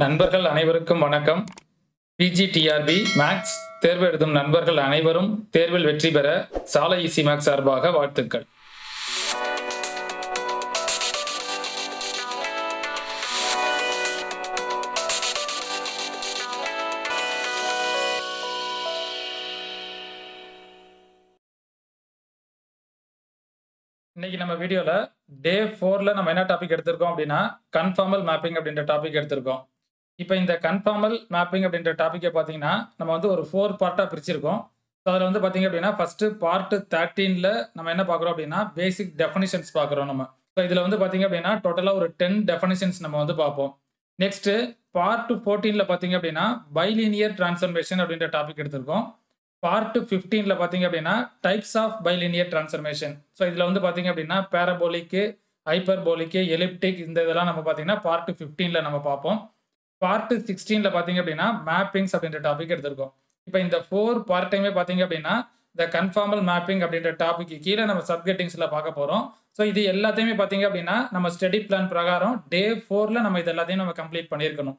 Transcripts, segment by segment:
நண்பர்கள் அனைவருக்கும் வணக்கம். பிஜிடிஆர்பி மேக்ஸ் தேர்வு எழுதும் நண்பர்கள் அனைவரும் தேர்வில் வெற்றி பெற சாலை ஈசி மேக்ஸ் சார்பாக வாழ்த்துக்கள். இன்னைக்கு நம்ம வீடியோல டே 4ல நம்ம என்ன டாபிக் எடுத்திருக்கோம் அப்படின்னா கன்ஃபார்மல் மேப்பிங் அப்படின்ற டாபிக் எடுத்திருக்கோம். இப்போ இந்த கன்ஃபார்மல் மேப்பிங் அப்படின்ற டாபிக்கை பார்த்தீங்கன்னா நம்ம வந்து ஒரு 4 பார்ட்டாக பிரிச்சிருக்கோம். ஸோ அதில் வந்து பார்த்தீங்க அப்படின்னா ஃபர்ஸ்ட் பார்ட் 13ல நம்ம என்ன பார்க்குறோம் அப்படின்னா பேசிக் டெஃபினிஷன்ஸ் பார்க்குறோம் நம்ம. ஸோ இதில் வந்து பார்த்தீங்க அப்படின்னா டோட்டலாக ஒரு 10 டெஃபினிஷன்ஸ் நம்ம வந்து பார்ப்போம். நெக்ஸ்ட் பார்ட் 14ல பார்த்தீங்க அப்படின்னா பைலீனியர் டிரான்ஸ்ஃபர்மேஷன் அப்படின்ற டாபிக் எடுத்திருக்கோம். பார்ட் 15ல பார்த்தீங்க அப்படின்னா types of bilinear transformation. So இதில் வந்து பார்த்தீங்க அப்படின்னா பேரபோலிக்கு, ஹைப்பர்போலிக்கு, எலிப்டிக் இந்த இதெல்லாம் நம்ம பார்த்தீங்கன்னா பார்ட் 15ல நம்ம பார்ப்போம். பார்ட் 16ல பார்த்தீங்க அப்படின்னா மேப்பிங்ஸ் அப்படின்ற டாபிக் எடுத்திருக்கோம். இப்போ இந்த 4 பார்ட்டையுமே பார்த்தீங்க அப்படின்னா இந்த கன்ஃபார்மல் மேப்பிங் அப்படின்ற டாபிக் கீழே நம்ம சப்கெட்டிங்ஸில் பார்க்க போகிறோம். ஸோ இது எல்லாத்தையுமே பார்த்தீங்க அப்படின்னா நம்ம ஸ்டடி பிளான் பிரகாரம் டே 4ல நம்ம இது எல்லாத்தையும் நம்ம கம்ப்ளீட் பண்ணியிருக்கணும்.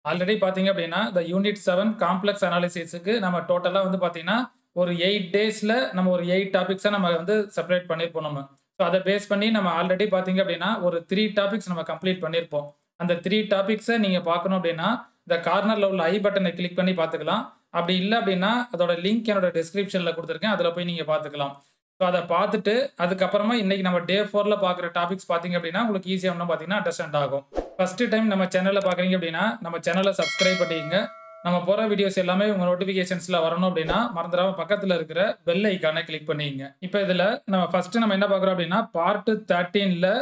ஆல்ரெடி பார்த்தீங்க அப்படின்னா இந்த யூனிட் 7 காம்ப்ளெக்ஸ் அனாலிசிஸுக்கு நம்ம டோட்டலாக வந்து பார்த்தீங்கன்னா ஒரு 8 டேஸில் நம்ம ஒரு 8 டாபிக்ஸாக நம்ம வந்து செப்பரேட் பண்ணியிருப்போம் நம்ம. ஸோ அதை பேஸ் பண்ணி நம்ம ஆல்ரெடி பார்த்தீங்க அப்படின்னா ஒரு 3 டாபிக்ஸ் நம்ம கம்ப்ளீட் பண்ணியிருப்போம். அந்த 3 டாபிக்ஸை நீங்கள் பார்க்கணும் அப்படின்னா இந்த கார்னரில் உள்ள ஐ பட்டனை கிளிக் பண்ணி பார்த்துக்கலாம். அப்படி இல்லை அப்படின்னா அதோட லிங்க் என்னோட டிஸ்கிரிப்ஷனில் கொடுத்துருக்கேன், அதில் போய் நீங்கள் பார்த்துக்கலாம். ஸோ அதை பார்த்துட்டு அதுக்கப்புறமா இன்னைக்கு நம்ம டே 4ல பார்க்குற டாபிக்ஸ் பார்த்தீங்க அப்படின்னா உங்களுக்கு ஈஸியாக ஒன்றும் பார்த்தீங்கன்னா அண்டர்ஸ்டாண்ட் ஆகும். ஃபர்ஸ்ட் டைம் நம்ம சேனலை பார்க்குறீங்க அப்படின்னா நம்ம சேனலை சப்ஸ்கிரைப் பண்ணிக்கங்க. நம்ம போகிற வீடியோஸ் எல்லாமே உங்கள் நோட்டிஃபிகேஷன்ஸில் வரணும் அப்படின்னா மறந்துடாம பக்கத்தில் இருக்கிற பெல் ஐக்கானை கிளிக் பண்ணிக்கங்க. இப்போ இதில் நம்ம ஃபர்ஸ்ட் நம்ம என்ன பார்க்குறோம் அப்படின்னா பார்ட் 13ல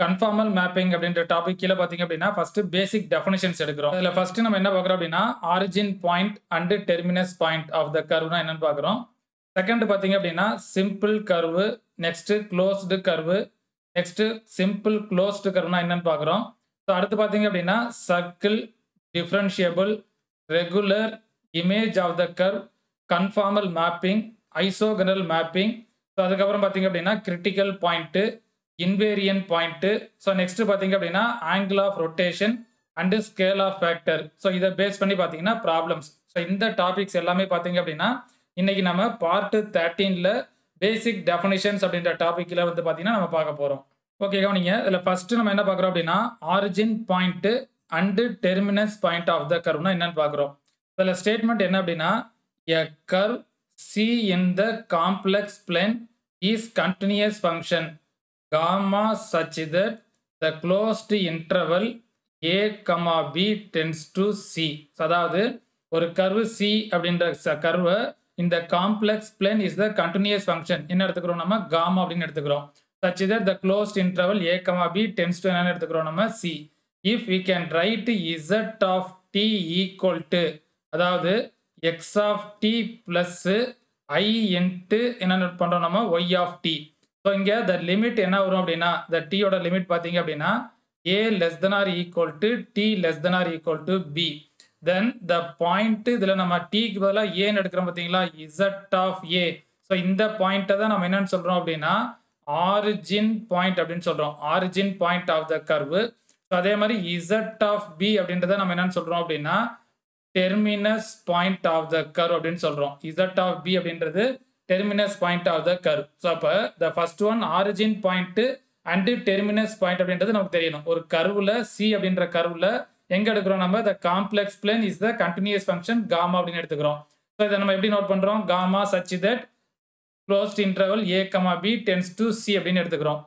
கன்ஃபார்மல் மேப்பிங் அப்படின்ற டாபிக் கீழே பார்த்தீங்க அப்படின்னா ஃபர்ஸ்ட் பேசிக் டெஃபினிஷன்ஸ் எடுக்கிறோம். இதில் ஃபர்ஸ்ட் நம்ம என்ன பார்க்குறோம் அப்படின்னா origin point and terminus point of the கர்வ்னா என்னன்னு பார்க்குறோம். செகண்ட் பார்த்தீங்க அப்படின்னா simple curve, next closed curve, next simple closed கர்வ்னா என்னன்னு பார்க்குறோம். ஸோ அடுத்து பார்த்தீங்க அப்படின்னா circle, differentiable, regular, image of the curve, conformal mapping, isogonal mapping. So அதுக்கப்புறம் பார்த்தீங்க அப்படின்னா critical point, invariant point. So next பார்த்தீங்க அப்படின்னா angle of rotation and scale of factor. So இதை பேஸ் பண்ணி பார்த்தீங்கன்னா ப்ராப்ளம்ஸ். ஸோ இந்த டாபிக்ஸ் எல்லாமே பார்த்தீங்க அப்படின்னா இன்னைக்கு நம்ம பார்ட் 13ல பேசிக் டெஃபினிஷன்ஸ் அப்படின்ற டாபிக்ல வந்து பார்த்தீங்கன்னா நம்ம பார்க்க போகிறோம். ஓகே கவனிங்க. இதில் ஃபர்ஸ்ட் நம்ம என்ன பார்க்குறோம் அப்படின்னா origin point and terminus point of the கர்வ்னா என்னன்னு பார்க்குறோம். இதில் ஸ்டேட்மெண்ட் என்ன அப்படின்னா a curve c in the complex plane is continuous function gamma such that the closed interval A comma B tends to c. அதாவது ஒரு கர்வு சி அப்படின்ற கர்வை இந்த complex plane is the continuous function என்ன எடுத்துக்கிறோம் நம்ம காமா அப்படின்னு எடுத்துக்கிறோம். such that the closed interval a comma b tends to என்ன எடுத்துக்கிறோம் நம்ம c. if we can write z of t equal to அதாவது x of t plus I into என்ன பண்றோம் நம்ம y of t. ஸோ இங்க the limit என்ன வரும் அப்படின்னா the t ஓட லிமிட் பார்த்தீங்க அப்படின்னா a less than or equal to t less than or equal to b. then the point இதில் நம்ம tக்கு பதிலாக ஏன்னு எடுக்கிறோம் பார்த்தீங்களா z of a. ஸோ இந்த பாயிண்ட்டை தான் நம்ம என்னன்னு சொல்கிறோம் அப்படின்னா ஆரிஜின் பாயிண்ட் அப்படின்னு சொல்கிறோம். Origin point of the curve. So அதே மாதிரி z of b அப்படின்றத நம்ம என்னன்னு சொல்கிறோம் அப்படின்னா terminus point of the curve அப்படின்னு சொல்கிறோம். z of b அப்படின்றது terminus point of the curve. So அப்போ the first one origin point and terminus point அப்படின்றது நமக்கு தெரியணும். ஒரு கர்வில் சி அப்படின்ற கர்வில் எங்க எடுக்கிறோம் நம்ம the complex plane is the continuous function gamma அப்படின்னு எடுத்துக்கிறோம். ஸோ இதை நம்ம எப்படி நோட் பண்றோம் gamma such that closed interval A comma B tends to C அப்படின்னு எடுத்துக்கிறோம்.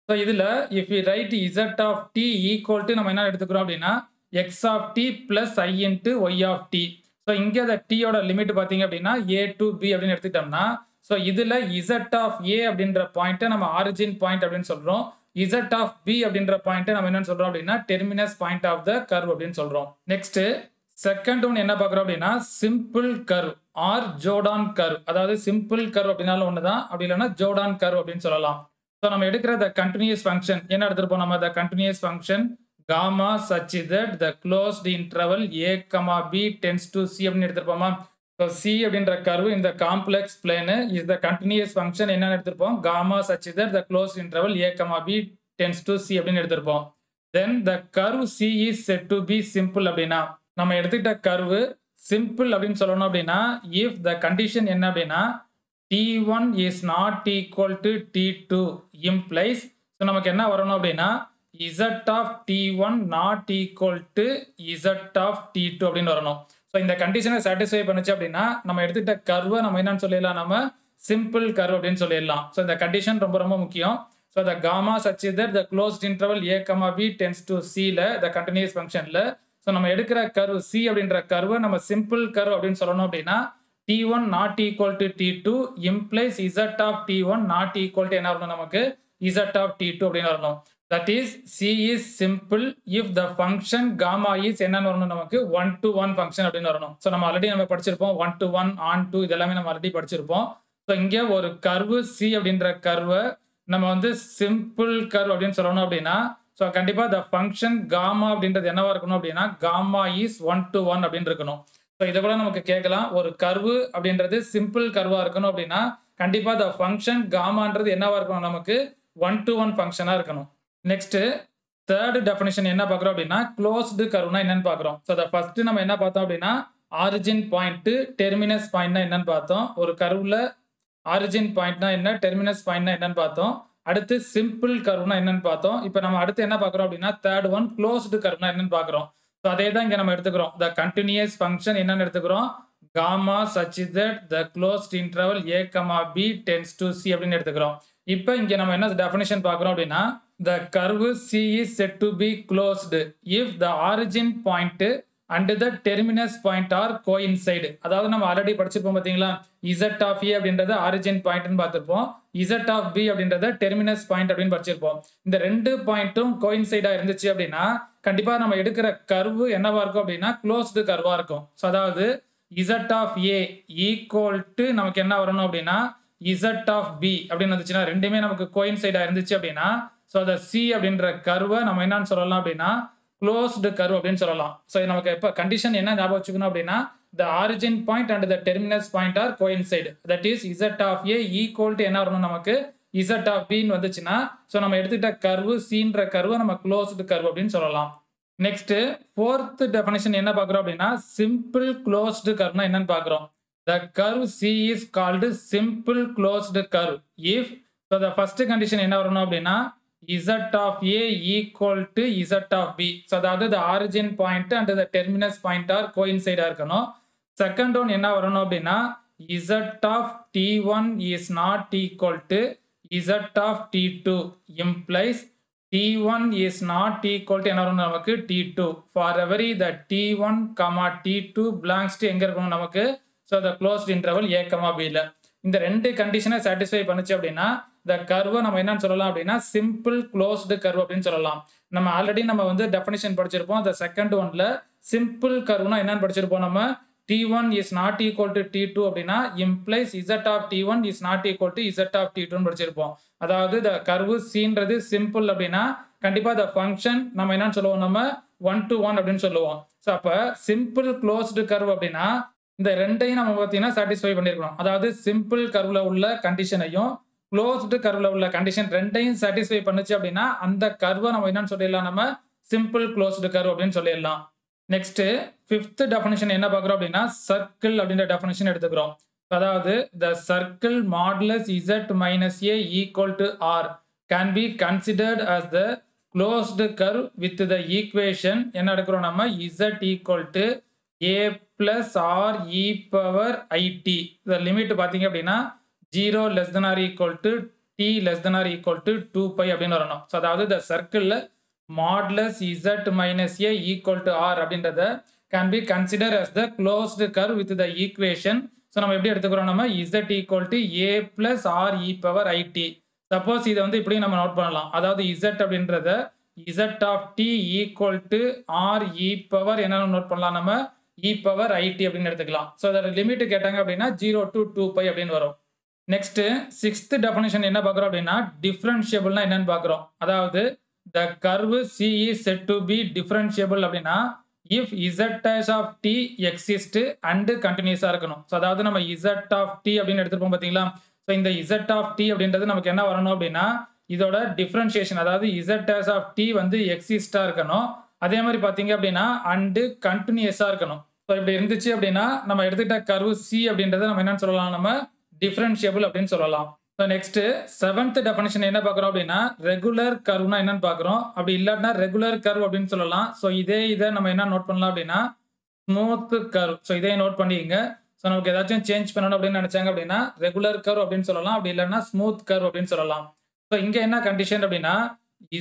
ஸோ இதில் if we write Z of T equal to நம்ம என்ன எடுத்துக்கிறோம் அப்படின்னா X of T plus I into Y of T. So இங்கே அந்த டீயோட லிமிட் பார்த்தீங்க அப்படின்னா ஏ டு பி அப்படின்னு எடுத்துக்கிட்டோம்னா ஸோ இதில் இசட் ஆஃப் ஏ அப்படின்ற பாயிண்ட்டை நம்ம ஆரிஜின் பாயிண்ட் அப்படின்னு சொல்கிறோம். இசட் ஆஃப் பி அப்படின்ற பாயிண்ட்டை நம்ம என்னன்னு சொல்றோம் அப்படின்னா terminus point of the curve அப்படின்னு சொல்றோம். நெக்ஸ்ட் செகண்ட் ஒன் என்ன பார்க்குறோம் அப்படின்னா simple curve or Jordan curve. அதாவது சிம்பிள் கர்வ் அப்படின்னாலும் ஒன்று தான், அப்படி இல்லைன்னா ஜோர்டான் கர்வ் அப்படின்னு சொல்லலாம். ஸோ நம்ம எடுக்கிற த கண்டினியூஸ் ஃபங்க்ஷன் என்ன எடுத்துருப்போம் நம்ம the continuous function gamma such that the closed interval A comma B tends to C அப்படின்னு எடுத்துருப்போமா. ஸோ சி அப்படின்ற கர்வ் இந்த complex plane is the continuous function என்னன்னு எடுத்திருப்போம் gamma such that the close interval A comma B tends to C அப்படின்னு எடுத்திருப்போம். Then the curve c is set to be simple அப்படின்னா நம்ம எடுத்துக்கிட்ட கர்வு சிம்பிள் அப்படின்னு சொல்லணும் அப்படின்னா இஃப் த கண்டிஷன் என்ன அப்படின்னா T1 is not equal to T2 implies so நமக்கு என்ன வரணும் அப்படின்னா Z of T1 not equal to Z of T2 அப்படின்னு வரணும். ஸோ இந்த கண்டிஷனை சாட்டிஸ்ஃபை பண்ணுச்சு அப்படின்னா நம்ம எடுத்துக்கிட்ட கர்வை நம்ம என்னன்னு சொல்லிடலாம், நம்ம சிம்பிள் கர்வ் அப்படின்னு சொல்லிடலாம். ஸோ இந்த கண்டிஷன் ரொம்ப ரொம்ப முக்கியம். So the gamma such that the closed interval a comma b tends to c ல the continuous functionல ஸோ நம்ம எடுக்கிற கர்வ் c அப்படின்ற கர்வை நம்ம சிம்பிள் கர்வ் அப்படின்னு சொல்லணும் அப்படின்னா T1 not equal to T2 implies Z of T1 not equal to என்ன வரணும், நமக்கு Z of T2 அப்படின்னு வரணும். That is C is simple if the function gamma is என்னன்னு வரணும், நமக்கு 1 to 1 function அப்படின்னு வரணும். ஸோ நம்ம ஆல்ரெடி நம்ம படிச்சிருப்போம் 1 to 1 on 2 இதெல்லாமே நம்ம ஆல்ரெடி படிச்சிருப்போம். ஸோ இங்கே ஒரு கர்வு C அப்படின்ற கர்வை நம்ம வந்து சிம்பிள் கர்வ் அப்படின்னு சொல்லணும் அப்படின்னா ஸோ கண்டிப்பா the function gamma அப்படின்றது என்னவா இருக்கணும் அப்படின்னா gamma is 1 to 1 அப்படின்னு இருக்கணும். ஸோ இதை கூட நமக்கு கேட்கலாம், ஒரு கர்வு அப்படின்றது சிம்பிள் கர்வா இருக்கணும் அப்படின்னா கண்டிப்பா த ஃபங்க்ஷன் காமான்றது என்னவா இருக்கணும், நமக்கு 1 to 1 ஃபங்க்ஷனா இருக்கணும். நெக்ஸ்ட் தேர்ட் டெஃபினிஷன் என்ன பார்க்குறோம் அப்படின்னா க்ளோஸ்டு கர்வ்னா என்னன்னு பார்க்குறோம். ஸோ அதை ஃபர்ஸ்ட் நம்ம என்ன பார்த்தோம் அப்படின்னா ஆரிஜின் பாயிண்ட் டெர்மினஸ் பாயிண்ட்னா என்னன்னு பார்த்தோம். ஒரு கர்வ்ல ஆரிஜின் பாயிண்ட்னா என்ன, டெர்மினஸ் பாயிண்ட்னா என்னன்னு பார்த்தோம். அடுத்து சிம்பிள் கர்வ்னா என்னன்னு பார்த்தோம். இப்போ நம்ம அடுத்து என்ன பார்க்குறோம் அப்படின்னா தேர்ட் ஒன் க்ளோஸ்டு கர்வ்னா என்னன்னு பார்க்குறோம். ஸோ அதே தான் இங்கே நம்ம எடுத்துக்கிறோம். த கண்டினியூஸ் ஃபங்க்ஷன் என்னன்னு எடுத்துக்கிறோம், gamma such that the closed interval a comma b tends to c அப்படின்னு எடுத்துக்கிறோம். இப்போ இங்கே நம்ம என்ன டெஃபினிஷன் பார்க்குறோம் அப்படின்னா த curve c is said to be closed if the origin point and the terminus point are coincide. அதாவது நம்ம ஆல்ரெடி படிச்சிருப்போம் பார்த்தீங்களா, z of a அப்படின்றத ஆரிஜின் பாயிண்ட்னு பார்த்துருப்போம், z of b அப்படின்றத டெர்மினஸ் பாயிண்ட் அப்படின்னு படிச்சிருப்போம். இந்த ரெண்டு பாயிண்ட்டும் கோயின்சைடா இருந்துச்சு அப்படின்னா கண்டிப்பா நம்ம எடுக்கிற கர்வு என்னவா இருக்கும் அப்படின்னா க்ளோஸ்டு கர்வா இருக்கும். ஸோ அதாவது z of a equal to நமக்கு என்ன வரணும் அப்படின்னா z of b அப்படின்னு வந்துச்சுன்னா ரெண்டுமே நமக்கு கோயின்சைடா இருந்துச்சு அப்படின்னா ஸோ அந்த c அப்படின்ற கர்வை நம்ம என்னன்னு சொல்லலாம் அப்படின்னா க்ளோஸ்டு கர்வ் அப்படின்னு சொல்லலாம். ஸோ நமக்கு இப்போ கண்டிஷன் என்ன ஞாபகம் வச்சுக்கணும் அப்படின்னா the origin point and the terminus point are coincide. That is z of a equal to என்ன வரணும், நமக்கு z of b ன்னு வந்துச்சுன்னா ஸோ நம்ம எடுத்துக்கிட்ட கர்வு cன்ற கர்வை நம்ம க்ளோஸ்டு கர்வ் அப்படின்னு சொல்லலாம். நெக்ஸ்ட் ஃபோர்த் டெஃபினிஷன் என்ன பார்க்குறோம் அப்படின்னா சிம்பிள் க்ளோஸ்டு கர்வ்னா என்னன்னு பார்க்குறோம். The curve C is called simple closed curve if so the first condition என்ன வரணும் அப்படின்னா z of a equal to z of b. So அதாவது the origin point and the terminus point are coincide இருக்கணும். Second one என்ன வரணும் அப்படின்னா z of t1 is not equal to z of t2 implies t1 is not equal to என்ன வரணும், நமக்கு t2 for every the t1 comma t2 belongs to எங்க இருக்கணும், நமக்கு so the closed interval a comma b ல இந்த ரெண்டு கண்டிஷனை சாட்டிஸ்ஃபை பண்ணுச்சு அப்படின்னா the curve நம்ம என்னன்னு சொல்லலாம் அப்படின்னா சிம்பிள் க்ளோஸ்டு கர்வ் அப்படின்னு சொல்லலாம். நம்ம ஆல்ரெடி நம்ம வந்து டெஃபினிஷன் படிச்சிருப்போம். அந்த செகண்ட் ஒன்ல சிம்பிள் கர்வ்னா என்னன்னு படிச்சிருப்போம், நம்ம t1 is not equal to t2 அப்படின்னா implies z of t1 is not equal to z of t2 ன்னு படிச்சிருப்போம். அதாவது the curve cன்றது சிம்பிள் அப்படின்னா கண்டிப்பா the function நம்ம என்னன்னு சொல்லுவோம், நம்ம 1 to 1 அப்படின்னு சொல்லுவோம். ஸோ அப்போ சிம்பிள் க்ளோஸ்டு கர்வ் அப்படின்னா இந்த ரெண்டையும் நம்ம பார்த்தீங்கன்னா சாட்டிஸ்ஃபை பண்ணியிருக்கணும். அதாவது சிம்பிள் கர்வ்ல உள்ள கண்டிஷனையும் க்ளோஸ்டு கர்வ்ல உள்ள கண்டிஷன் ரெண்டையும் சாட்டிஸ்ஃபை பண்ணுச்சு அப்படின்னா அந்த கர்வை நம்ம என்னன்னு சொல்லிடலாம், நம்ம சிம்பிள் க்ளோஸ்டு கர்வ் அப்படின்னு சொல்லிடலாம். நெக்ஸ்ட் ஃபிஃப்த் டெஃபினிஷன் என்ன பார்க்குறோம் அப்படின்னா சர்க்கிள் அப்படின்ற டெஃபினிஷன் எடுத்துக்கிறோம். அதாவது the circle modulus z minus a equal to r can be considered as the closed curve with the equation என்ன எடுக்கிறோம், நம்ம z equal to a plus r e power it. இந்த லிமிட் பார்த்தீங்க அப்படின்னா 0 less than or equal to t less than or equal to 2 pi அப்படின்னு வரணும். So அதாவது the circle modulus z minus a equal to r அப்படின்றத can be considered as the closed curve with the equation. So நம்ம எப்படி எடுத்துக்கிறோம், நம்ம z equal to a plus r e power it. Suppose இதை வந்து இப்படி நம்ம நோட் பண்ணலாம். அதாவது z அப்படின்றத z of t equal to r e power என்ன நோட் பண்ணலாம், நம்ம e power it அப்படின்னு எடுத்துக்கலாம். ஸோ அதோட லிமிட் கேட்டாங்க அப்படின்னா 0 to 2 pi அப்படின்னு வரும். நெக்ஸ்ட் சிக்ஸ்த் டெஃபினிஷன் என்ன பார்க்குறோம் அப்படின்னா டிஃபரன்ஷியபிள்னா என்னன்னு பார்க்குறோம். அதாவது the curve c is set to be differentiable அப்படின்னா if z dash of t exist and கண்டினியூஸாக இருக்கணும். ஸோ அதாவது நம்ம z of t அப்படின்னு எடுத்துருப்போம் பார்த்தீங்களா. ஸோ இந்த z of t அப்படின்றது நமக்கு என்ன வரணும் அப்படின்னா இதோட டிஃபரன்ஷியேஷன் அதாவது z dash of t வந்து எக்ஸிஸ்டா இருக்கணும். அதே மாதிரி பார்த்தீங்க அப்படின்னா அண்ட் கண்டினியூஸா இருக்கணும். ஸோ இப்படி இருந்துச்சு அப்படின்னா நம்ம எடுத்துக்கிட்ட கர்வ் சி அப்படின்றத நம்ம என்னன்னு சொல்லலாம், நம்ம டிஃபரன்ஷியபிள் அப்படின்னு சொல்லலாம். ஸோ நெக்ஸ்ட் செவன்த் டெஃபினிஷன் என்ன பார்க்குறோம் அப்படின்னா ரெகுலர் கர்வ்னா என்னன்னு பார்க்குறோம். அப்படி இல்லாட்டினா ரெகுலர் கர்வ் அப்படின்னு சொல்லலாம். ஸோ இதை நம்ம என்ன நோட் பண்ணலாம் அப்படின்னா ஸ்மூத் கர்வ். ஸோ இதை நோட் பண்ணிக்கங்க. ஸோ நமக்கு ஏதாச்சும் சேஞ்ச் பண்ணணும் அப்படின்னு நினைச்சாங்க அப்படின்னா ரெகுலர் கர்வ் அப்படின்னு சொல்லலாம். அப்படி இல்லைன்னா ஸ்மூத் கர்வ் அப்படின்னு சொல்லலாம். ஸோ இங்க என்ன கண்டிஷன் அப்படின்னா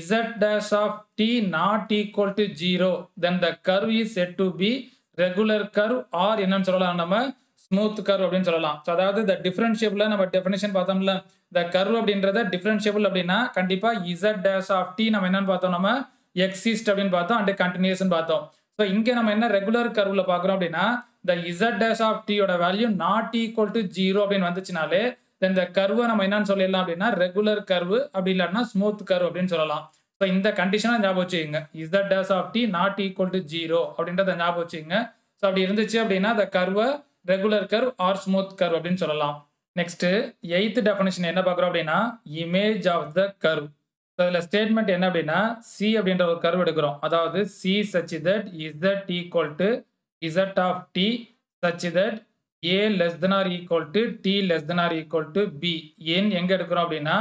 z dash of t not equal to 0 then the curve is said to be regular curve or என்னன்னு சொல்லலாம் நம்ம ஸ்மூத் கர்வ் அப்படின்னு சொல்லலாம். ஸோ அதாவது the differentiable நம்ம டெஃபினிஷன் பார்த்தோம்ல, the curve அப்படின்றத differentiable அப்படின்னா கண்டிப்பா z dash of t நம்ம என்னன்னு பார்த்தோம், நம்ம exist அப்படின்னு பார்த்தோம் அண்ட் continuous பார்த்தோம். ஸோ இங்க நம்ம என்ன ரெகுலர் கர்வ்ல பார்க்குறோம் அப்படின்னா the z dash of t யோட வேல்யூ not equal to 0 அப்படின்னு வந்துச்சுனாலே இந்த கர்வை நம்ம என்னன்னு சொல்லிடலாம் அப்படின்னா ரெகுலர் கர்வ், அப்படி இல்லாட்டினா ஸ்மூத் கர்வ் அப்படின்னு சொல்லலாம். ஸோ இந்த கண்டிஷனை ஞாபகம் வச்சுக்கோங்க. z dash of t not equal to 0 அப்படின்றத ஞாபகம் வச்சுக்கோங்க. ஸோ அப்படி இருந்துச்சு அப்படின்னா இந்த கர்வை regular curve or smooth curve அப்படின்னு சொல்லலாம். நெக்ஸ்ட் எய்த் டெஃபினிஷன் என்ன பார்க்குறோம் அப்படின்னா image of the curve. So இதில் ஸ்டேட்மெண்ட் என்ன அப்படின்னா சி அப்படின்ற ஒரு கர்வ் எடுக்கிறோம். அதாவது C such that z equal to z of t such that a less than or equal to t less than or equal to b. ஏன் எங்க எடுக்கிறோம் அப்படின்னா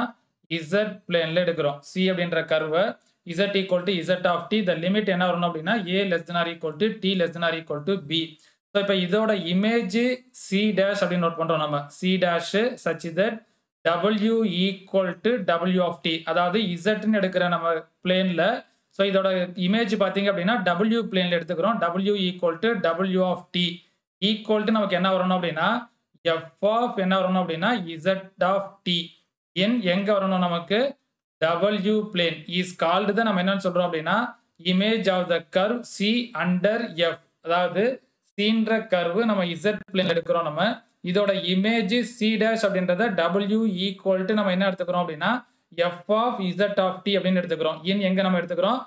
z பிளேன்ல எடுக்கிறோம். c அப்படின்ற கர்வை z equal to z of t the limit என்ன வரணும் அப்படின்னா a less than or equal to t less than or equal to b. So இப்போ இதோட இமேஜ் c dash அப்படின்னு நோட் பண்றோம் நம்ம. c dash such that w equal to w of t அதாவது z எடுக்கிற நம்ம பிளேன்ல. ஸோ இதோட இமேஜ் பார்த்தீங்க அப்படின்னா w பிளேன்ல எடுத்துக்கிறோம். w equal to w of t equal to நமக்கு என்ன வரணும் அப்படின்னா f of என்ன வரணும் அப்படின்னா z of t. எங்க வரணும் நமக்கு w plane is called தான் நம்ம என்னன்னு சொல்றோம் அப்படின்னா image of the curve c under f. அதாவது cன்ற கர்வ் நம்ம z plane எடுக்கிறோம். நம்ம இதோட இமேஜ் c dash அப்படின்றத w ஈக்குவல் டு நம்ம என்ன எடுத்துக்கிறோம் அப்படின்னா f of z of t அப்படின்னு எடுத்துக்கிறோம். எங்க நம்ம எடுத்துக்கிறோம்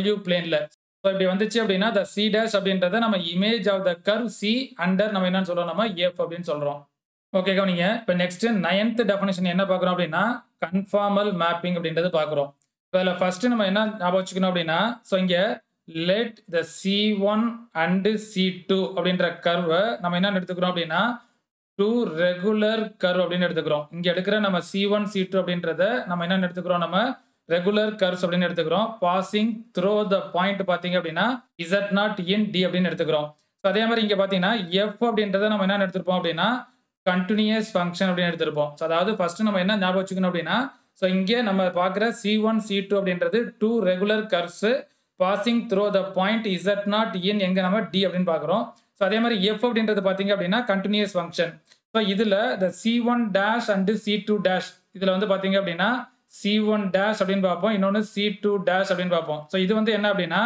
w பிளேன்ல. ஸோ இப்படி வந்துச்சு அப்படின்னா the c dash அப்படின்றத நம்ம image of the curve c under நம்ம என்னன்னு சொல்றோம், நம்ம f அப்படின்னு சொல்றோம். ஓகே கவனிங்க. இப்போ நெக்ஸ்ட் நைன்த் டெஃபினிஷன் என்ன பார்க்குறோம் அப்படின்னா கன்ஃபார்மல் மேப்பிங் அப்படின்றது பார்க்குறோம். இப்போ இதில் ஃபர்ஸ்ட் நம்ம என்ன ஞாபகம் வச்சுக்கணும் அப்படின்னா ஸோ இங்கே let the c1 and c2 அப்படின்ற கர்வை நம்ம என்ன எடுத்துக்கிறோம் அப்படின்னா டூ ரெகுலர் கர்வ் அப்படின்னு எடுத்துக்கிறோம். இங்கே எடுக்கிற நம்ம c1 c2 அப்படின்றத நம்ம என்ன எடுத்துக்கிறோம், நம்ம ரெகுலர் கர்வ்ஸ் அப்படின்னு எடுத்துக்கிறோம். பாசிங் த்ரூ த பாயிண்ட் பார்த்தீங்க அப்படின்னா z0 in d அப்படின்னு எடுத்துக்கிறோம். ஸோ அதே மாதிரி இங்கே பார்த்தீங்கன்னா f அப்படின்றத நம்ம என்ன எடுத்துருப்போம் அப்படின்னா கண்டினியூஸ் ஃபங்க்ஷன் அப்படின்னு எடுத்திருப்போம். ஸோ அதாவது ஃபர்ஸ்ட் நம்ம என்ன ஞாபகம் வச்சுக்கணும் அப்படின்னா ஸோ இங்கே நம்ம பார்க்குற c1 c2 அப்படின்றது two regular curves passing through the point z0 in எங்க நம்ம d அப்படின்னு பார்க்குறோம். ஸோ அதே மாதிரி f அப்படின்றது பார்த்தீங்க அப்படின்னா கண்டினியூஸ் ஃபங்க்ஷன். ஸோ இதில் the c1 dash and c2 dash இதில் வந்து பார்த்தீங்க அப்படின்னா c1 dash அப்படின்னு பார்ப்போம், இன்னொன்று c2 dash அப்படின்னு பார்ப்போம். ஸோ இது வந்து என்ன அப்படின்னா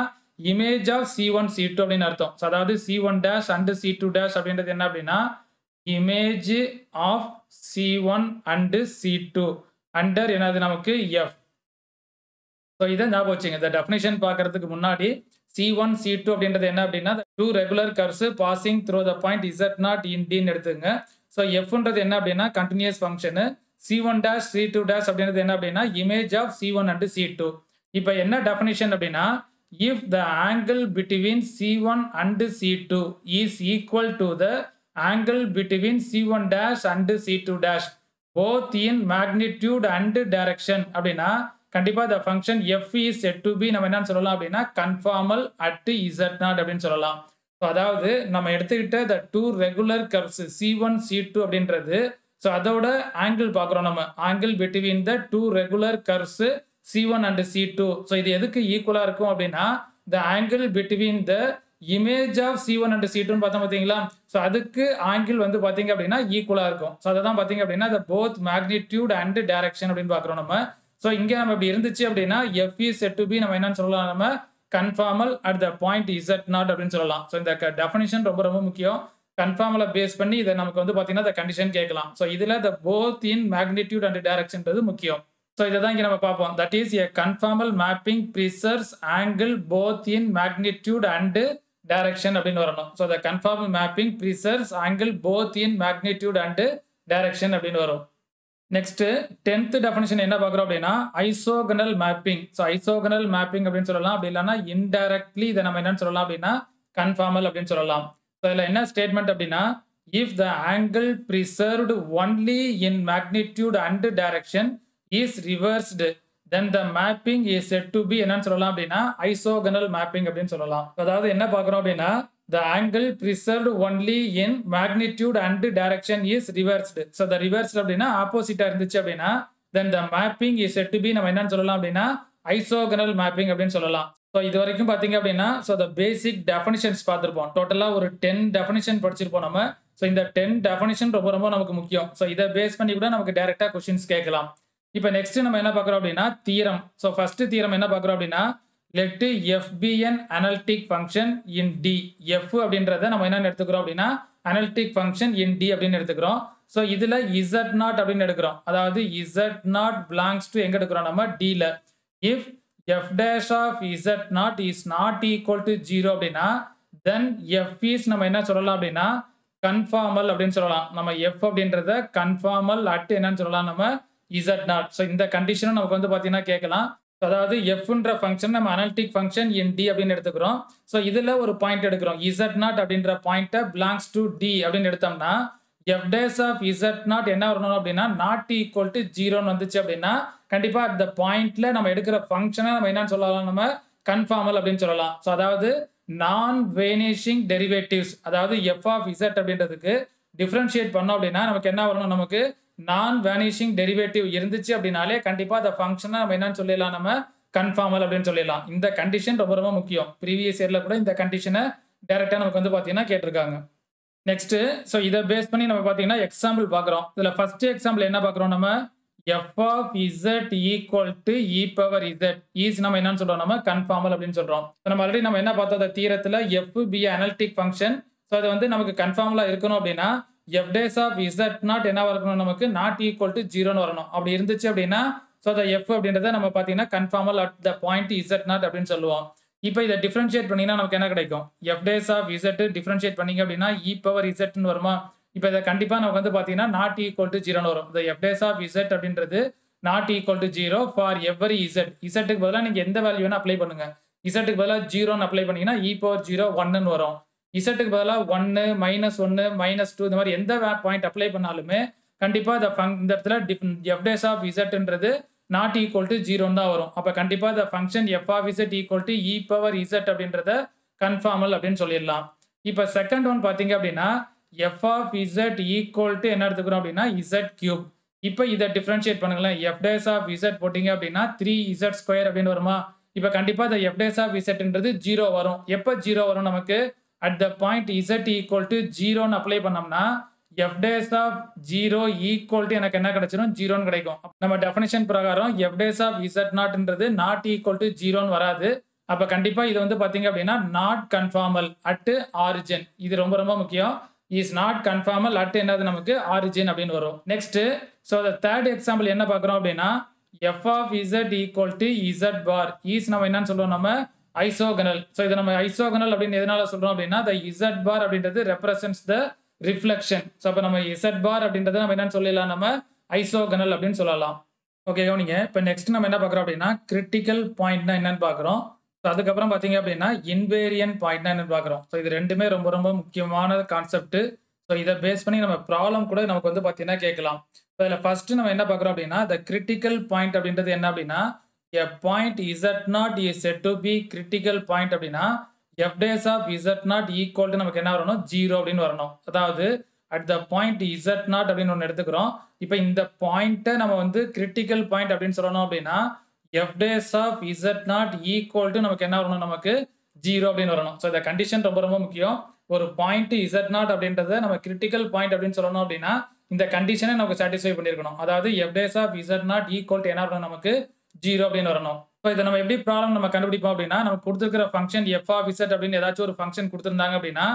இமேஜ் ஆஃப் c1 c2 அப்படின்னு அர்த்தம். ஸோ அதாவது c1 dash and c2 dash அப்படின்றது என்ன அப்படின்னா image of c1 and c2 under என்னது நமக்கு f. ஸோ இதை ஞாபகம் வச்சுங்க. இந்த டெஃபினிஷன் பார்க்கறதுக்கு முன்னாடி c1 c2 அப்படின்றது என்ன அப்படின்னா two regular curves passing through the point z0 in d எடுத்துங்க. ஸோ fன்றது என்ன அப்படின்னா continuous function, c1 dash c2 dash அப்படின்றது என்ன அப்படின்னா image of c1 and c2. இப்போ என்ன டெஃபினிஷன் அப்படின்னா if the angle between c1 and c2 is equal to the angle between c1 dash and c2 dash both in magnitude and direction அப்படின்னா கண்டிப்பா the function f is said to be நம்ம என்னன்னு சொல்லலாம் அப்படின்னா conformal at z0 அப்படின்னு சொல்லலாம். So அதாவது நம்ம எடுத்துக்கிட்ட the two regular curves c1 c2 அப்படின்றது ஸோ அதோட ஆங்கிள் பார்க்குறோம் நம்ம angle between the two regular curves c1 and c2. So இது எதுக்கு ஈக்குவலாக இருக்கும் அப்படின்னா the angle between the image of c1 and c2 பார்த்தோம் பார்த்தீங்களா. ஸோ அதுக்கு ஆங்கிள் வந்து பார்த்தீங்க அப்படின்னா ஈக்குவலாக இருக்கும். ஸோ அதை தான் பார்த்தீங்க அப்படின்னா the both magnitude and direction அப்படின்னு பார்க்குறோம் நம்ம. ஸோ இங்கே நம்ம இப்படி இருந்துச்சு அப்படின்னா f is said to be நம்ம என்னன்னு சொல்லலாம், நம்ம conformal at the point z0 அப்படின்னு சொல்லலாம். ஸோ இந்த டெஃபினிஷன் ரொம்ப ரொம்ப முக்கியம். கன்ஃபார்மலை பேஸ் பண்ணி இதை நமக்கு வந்து பார்த்தீங்கன்னா இந்த கண்டிஷன் கேட்கலாம். ஸோ இதில் the both in magnitude and டைரக்ஷன்றது முக்கியம். ஸோ இதை தான் இங்கே நம்ம பார்ப்போம். That is a conformal mapping preserves angle both in magnitude and direction அப்படின்னு வரணும். So the conformal mapping preserves angle both in magnitude and direction அப்படின்னு வரும். நெக்ஸ்ட் 10th டெஃபினிஷன் என்ன பார்க்குறோம் அப்படின்னா isogonal mapping. So isogonal mapping அப்படின்னு சொல்லலாம். அப்படி இல்லைன்னா இன்டைரக்ட்லி இதை நம்ம என்னன்னு சொல்லலாம் அப்படின்னா கன்ஃபார்மல் அப்படின்னு சொல்லலாம். ஸோ இதில் என்ன ஸ்டேட்மெண்ட் அப்படின்னா if the angle preserved only in magnitude and direction is reversed then the mapping is said to be என்னன்னு சொல்லலாம் அப்படின்னா ஐசோகனல் மேப்பிங் அப்படின்னு சொல்லலாம். அதாவது என்ன பார்க்குறோம் அப்படின்னா the angle preserved only in magnitude and direction is reversed. So the reversed அப்படின்னா ஆப்போசிட்டா இருந்துச்சு அப்படின்னா then the mapping is said to be நம்ம என்னன்னு சொல்லலாம் அப்படின்னா ஐசோகனல் மேப்பிங் அப்படின்னு சொல்லலாம். ஸோ இது வரைக்கும் பார்த்தீங்க அப்படின்னா ஸோ the basic definitions பார்த்துருப்போம். டோட்டலாக ஒரு 10 டெஃபினிஷன் படிச்சிருப்போம் நம்ம. ஸோ இந்த 10 டெஃபினிஷன் ரொம்ப ரொம்ப நமக்கு முக்கியம். ஸோ இதை பேஸ் பண்ணி கூட நமக்கு டைரக்டா கொஸ்டின்ஸ் கேட்கலாம். இப்போ நெக்ஸ்ட் நம்ம என்ன பார்க்குறோம் அப்படின்னா தியரம். ஸோ ஃபர்ஸ்ட் தியரம் என்ன பார்க்குறோம் அப்படின்னா let f be an analytic function in D. f அப்படின்றத நம்ம என்ன எடுத்துக்கிறோம் அப்படின்னா analytic function in D அப்படின்னு எடுத்துக்கிறோம். ஸோ இதுல z0 அப்படின்னு எடுக்கிறோம். அதாவது z0 belongs to எங்க எடுக்கிறோம் நம்ம D ல. if f dash of z0 is not equal to 0 அப்படின்னா then f is நம்ம என்ன சொல்லலாம் அப்படின்னா கன்ஃபார்மல் அப்படின்னு சொல்லலாம். நம்ம f அப்படின்றத கன்ஃபார்மல் அட் என்னன்னு சொல்லலாம் நம்ம z0. ஸோ இந்த கண்டிஷனும் நமக்கு வந்து பார்த்தீங்கன்னா கேட்கலாம். அதாவது எஃப்ன்ற ஃபங்க்ஷன் நம்ம அனலிட்டிக் ஃபங்க்ஷன் இன் டி அப்படின்னு எடுத்துக்கிறோம். ஸோ இதில் ஒரு பாயிண்ட் எடுக்கிறோம் z0 அப்படின்ற பாயிண்ட்டை பிலாங்ஸ் டு டி அப்படின்னு எடுத்தோம்னா எஃப் டேஸ் ஆஃப் z0 என்ன வரணும் அப்படின்னா நாட் ஈக்குவல் டு 0ன்னு வந்துச்சு அப்படின்னா கண்டிப்பாக அந்த பாயிண்ட்ல நம்ம எடுக்கிற ஃபங்க்ஷனை நம்ம என்னன்னு சொல்லலாம் நம்ம கன்ஃபார்மல் அப்படின்னு சொல்லலாம். ஸோ அதாவது நான் வேனிஷிங் டெரிவேட்டிவ்ஸ் அதாவது எஃப் ஆஃப் z அப்படின்றதுக்கு டிஃபரன்ஷியேட் பண்ணோம் அப்படின்னா நமக்கு என்ன வரணும் நமக்கு நான் வேனிஷிங் டெரிவேட்டிவ் இருந்துச்சு அப்படின்னாலே கண்டிப்பா அந்த ஃபங்க்ஷனை நம்ம என்னன்னு சொல்லிடலாம் நம்ம கன்ஃபார்மல் அப்படின்னு சொல்லிடலாம். இந்த கண்டிஷன் ரொம்ப ரொம்ப முக்கியம். ப்ரீவியஸ் இயர்ல கூட இந்த கண்டிஷனை டைரக்டா நமக்கு வந்து பாத்தீங்கன்னா கேட்டிருக்காங்க. நெக்ஸ்ட் ஸோ இதை பேஸ் பண்ணி நம்ம பாத்தீங்கன்னா எக்ஸாம்பிள் பாக்குறோம். இதுல ஃபர்ஸ்ட் எக்ஸாம்பிள் என்ன பாக்குறோம் நம்ம f of z equal to e power z is நம்ம என்னன்னு சொல்றோம் நம்ம கன்ஃபார்மல் அப்படின்னு சொல்றோம். நம்ம ஆல்ரெடி நம்ம என்ன பார்த்தோம் அந்த தீரத்துல f be analytic function. So அது வந்து நமக்கு கன்ஃபார்மலா இருக்கணும் அப்படின்னா f dash of z0 என்ன வரணும் நமக்கு நாட் ஈக்குவல் டு 0ன்னு வரணும். அப்படி இருந்துச்சு அப்படின்னா ஸோ அந்த f அப்படின்றத நம்ம பார்த்தீங்கன்னா conformal at the point z0 அப்படின்னு சொல்லுவோம். இப்போ இதை டிஃபரன்ஷியேட் பண்ணினா நமக்கு என்ன கிடைக்கும் f dash of z differentiate பண்ணீங்க அப்படின்னா e பவர் zன்னு வருமா. இப்போ இதை கண்டிப்பாக நமக்கு வந்து பார்த்தீங்கன்னா நாட் ஈக்குவல் டு 0ன்னு வரும். இந்த f dash of z அப்படின்றது not equal to 0 for every z க்கு பதிலாக நீங்கள் எந்த வேல்யூ வேணா அப்ளை பண்ணுங்க. க்கு பதிலாக 0ன்னு அப்ளை பண்ணீங்கன்னா e பவர் 0 1ன்னு வரும். க்கு பதிலாக 1 -1 -2 இந்த மாதிரி எந்த பாயிண்ட் அப்ளை பண்ணாலுமே கண்டிப்பா இந்த இடத்துல f dash of zன்றது நாட் ஈக்குவல் டு 0ன்னு தான் வரும். அப்ப கண்டிப்பா இந்த function f of z equal to e power z அப்படின்றத கன்ஃபார்மல் அப்படின்னு சொல்லிடலாம். இப்ப செகண்ட் ஒன் பாத்தீங்க அப்படின்னா f of z equal to என்ன எடுத்துக்கிறோம் அப்படின்னா z3. இப்ப இதை டிஃபரன்ஷியேட் பண்ணுங்களேன். f dash of z போட்டீங்க அப்படின்னா 3z² அப்படின்னு வருமா. இப்ப கண்டிப்பா இந்த f dash of zன்றது 0 வரும். எப்ப 0 வரும் நமக்கு at the point z equal to 0ன்னு அப்ளை பண்ணோம்னா f dash of 0 equal to எனக்கு என்ன கிடைச்சிரும் 0ன்னு கிடைக்கும். நம்ம டெஃபினிஷன் பிரகாரம் f dash of z0ன்றது நாட் ஈக்குவல் டு 0ன்னு வராது. அப்ப கண்டிப்பா இது வந்து பாத்தீங்க அப்படின்னா நாட் கன்ஃபார்மல் அட் ஆரிஜின். இது ரொம்ப ரொம்ப முக்கியம். இஸ் நாட் கன்ஃபார்மல் அட் என்னது நமக்கு ஆரிஜின் அப்படின்னு வரும். நெக்ஸ்ட் ஸோ தேர்ட் எக்ஸாம்பிள் என்ன பார்க்குறோம் அப்படின்னா f of z equal to z bar is நம்ம என்னன்னு சொல்றோம் நம்ம ஐசோகனல். ஸோ இதை நம்ம ஐசோகனல் அப்படின்னு எதனால சொல்றோம் அப்படின்னா the z bar அப்படின்றது ரெப்ரசன்ஸ் த ரிஃப்ளெக்ஷன். ஸோ அப்போ நம்ம z bar அப்படின்றத நம்ம என்னன்னு சொல்லலாம் நம்ம ஐசோகனல் அப்படின்னு சொல்லலாம். ஓகே கவனிங்க. இப்போ நெக்ஸ்ட் நம்ம என்ன பார்க்குறோம் அப்படின்னா கிரிட்டிக்கல் பாயிண்ட்னா என்னன்னு பார்க்குறோம். ஸோ அதுக்கப்புறம் பார்த்தீங்க அப்படின்னா இன்வேரியன்ட் பாயிண்ட்னா என்னன்னு பார்க்குறோம். ஸோ இது ரெண்டுமே ரொம்ப ரொம்ப முக்கியமான கான்செப்ட். ஸோ இதை பேஸ் பண்ணி நம்ம ப்ராப்ளம் கூட நமக்கு வந்து பார்த்தீங்கன்னா கேட்கலாம். ஸோ இதில் ஃபர்ஸ்ட் நம்ம என்ன பார்க்குறோம் அப்படின்னா த கிரிட்டிக்கல் பாயிண்ட் அப்படின்றது என்ன அப்படின்னா a point z0 is said to be critical point அப்படின்னா f dash of z0 equal to நமக்கு என்ன வரணும் 0 அப்படின்னு வரணும். அதாவது at the point z0 அப்படின்னு ஒன்று எடுத்துக்கிறோம். இப்போ இந்த பாயிண்ட்டை நம்ம வந்து கிரிட்டிக்கல் பாயிண்ட் அப்படின்னு சொல்லணும் அப்படின்னா f dash of z0 equal to நமக்கு என்ன வரணும் நமக்கு 0 அப்படின்னு வரணும். ஸோ இந்த கண்டிஷன் ரொம்ப ரொம்ப முக்கியம். ஒரு பாயிண்ட் z0 அப்படின்றத நம்ம கிரிட்டிக்கல் பாயிண்ட் அப்படின்னு சொல்லணும் அப்படின்னா இந்த கண்டிஷனை நமக்கு சாட்டிஸ்ஃபை பண்ணியிருக்கணும். அதாவது f dash of z0 equal to என்ன வரணும் நமக்கு 0 அப்படின்னு வரணும். ஸோ இதை நம்ம எப்படி ப்ராப்ளம் நம்ம கண்டுபிடிப்போம் அப்படின்னா நமக்கு கொடுத்துருக்கிற ஃபங்க்ஷன் f of z அப்படின்னு ஏதாச்சும் ஒரு ஃபங்க்ஷன் கொடுத்துருந்தாங்க அப்படின்னா